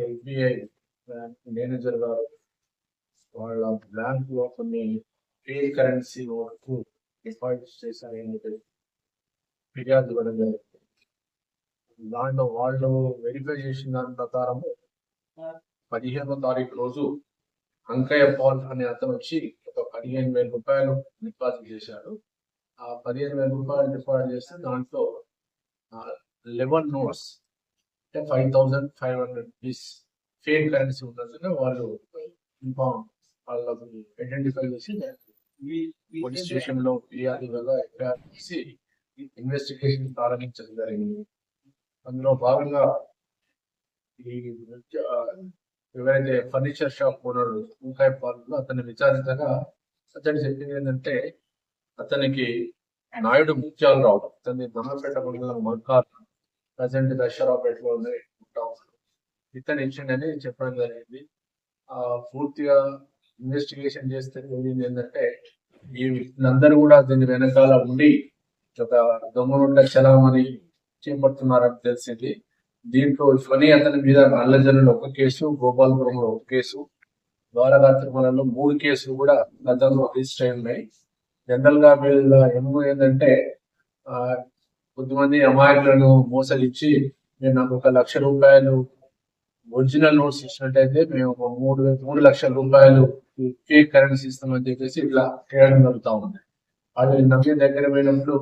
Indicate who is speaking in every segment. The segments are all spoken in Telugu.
Speaker 1: ఎస్బీఐ మేనేజర్ గారు వాళ్ళ బ్యాంక్ లో కొన్ని ఫేక్ కరెన్సీ నోట్స్ డిపాజిట్ చేశారని ఫిర్యాదు ఇవ్వడం జరిగింది. దాంట్లో వాళ్ళు వెరిఫై చేసిన దాని ప్రకారం 15వ తారీఖు రోజు అంకయ్య పాల్ అనే అతను వచ్చి ఒక 15,000 రూపాయలు డిపాజిట్ చేశాడు. ఆ 15,000 రూపాయలు డిపాజిట్ చేస్తే దాంట్లో 11 నోట్స్ అంటే 5,500 రూపీస్ ఫేక్ కరెన్సీ ఉన్నట్టుగా వాళ్ళు వాళ్ళకు ఐడెంటిఫై చేసి పోలీస్ స్టేషన్ లో ఫిర్యాదుగా ఎఫ్ఐఆర్ చేసి ఇన్వెస్టిగేషన్ ప్రారంభించడం జరిగింది. అందులో భాగంగా ఈ ఎవరైతే ఫర్నిచర్ షాప్ ఓనర్ ఇంకా అతన్ని విచారించగా అతను చెప్పింది ఏంటంటే అతనికి నాయుడు ముత్యాలరావు అతన్ని దమ్మపేట మండలం మల్కార్ ప్రజెంట్ దశరావుపేటలో ఇతను ఇచ్చిండని చెప్పడం జరిగింది. పూర్తిగా ఇన్వెస్టిగేషన్ చేస్తే తెలియదు ఏంటంటే వీళ్ళందరూ కూడా దీని వెనకాల ఉండి ఒక దొంగ నోట్ల చలామణి చేపడుతున్నారని తెలిసింది. దీంట్లో ఫనీ అతని మీద నల్లజల్లులో ఒక కేసు, గోపాలపురంలో ఒక కేసు, ద్వారకా తిరుమలలో 3 కేసులు కూడా గతంలో రిజిస్టర్ అయి ఉన్నాయి. జనరల్ గా వీళ్ళ ఎందుకు ఏంటంటే కొద్దిమంది అమాయకులను మోసగిచ్చి నేను నాకు 1 లక్ష రూపాయలు ఒరిజినల్ నోట్స్ ఇచ్చినట్టయితే మేము ఒక 3 లక్షల రూపాయలు ఫేక్ కరెన్సీ ఇస్తామని చెప్పేసి ఇట్లా చేయడం జరుగుతూ ఉంది. అది నమ్మి దగ్గర పోయినప్పుడు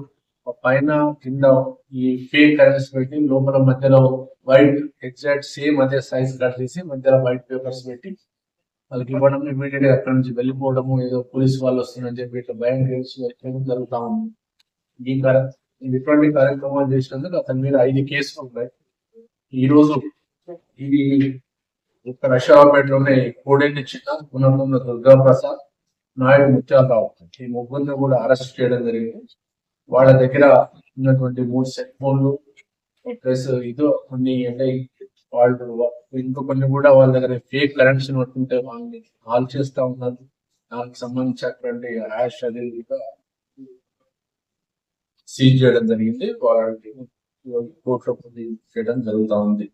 Speaker 1: పైన కింద ఈ ఫేక్ కరెన్సీ పెట్టి లోపల మధ్యలో వైట్ ఎగ్జాక్ట్ సేమ్ అదే సైజ్ కట్ చేసి మధ్యలో వైట్ పేపర్స్ పెట్టి వాళ్ళకి ఇవ్వడం, ఇమీడియట్ గా అక్కడి నుంచి వెళ్ళిపోవడము, ఏదో పోలీసు వాళ్ళు వస్తుందని చెప్పి ఇట్లా భయం జరుగుతా ఉంది. ఇటువంటి కార్యక్రమాలు చేసినందుకు అతని మీద 5 కేసులు ఉన్నాయి. ఈ రోజు ఇది ఇక్కడ అషరాపేటలోనే కోడెల్ని చిన్న పునర్నున్న దుర్గాప్రసాద్, నాయుడు ముత్యాలరావు ఈ ముగ్గురిని కూడా అరెస్ట్ చేయడం జరిగింది. వాళ్ళ దగ్గర ఉన్నటువంటి 3 సెల్ ఫోన్లు ప్లస్ ఇదో కొన్ని అంటే వాళ్ళు ఇంకో కొన్ని కూడా వాళ్ళ దగ్గర ఫేక్ కరెన్సీ పట్టుకుంటే వాళ్ళని కాల్ చేస్తా ఉన్నారు. దానికి సంబంధించినటువంటి హ్యాష్ అది సీజ్ చేయడం జరిగింది. వాళ్ళకి కోర్టులో చేయడం జరుగుతూ ఉంది.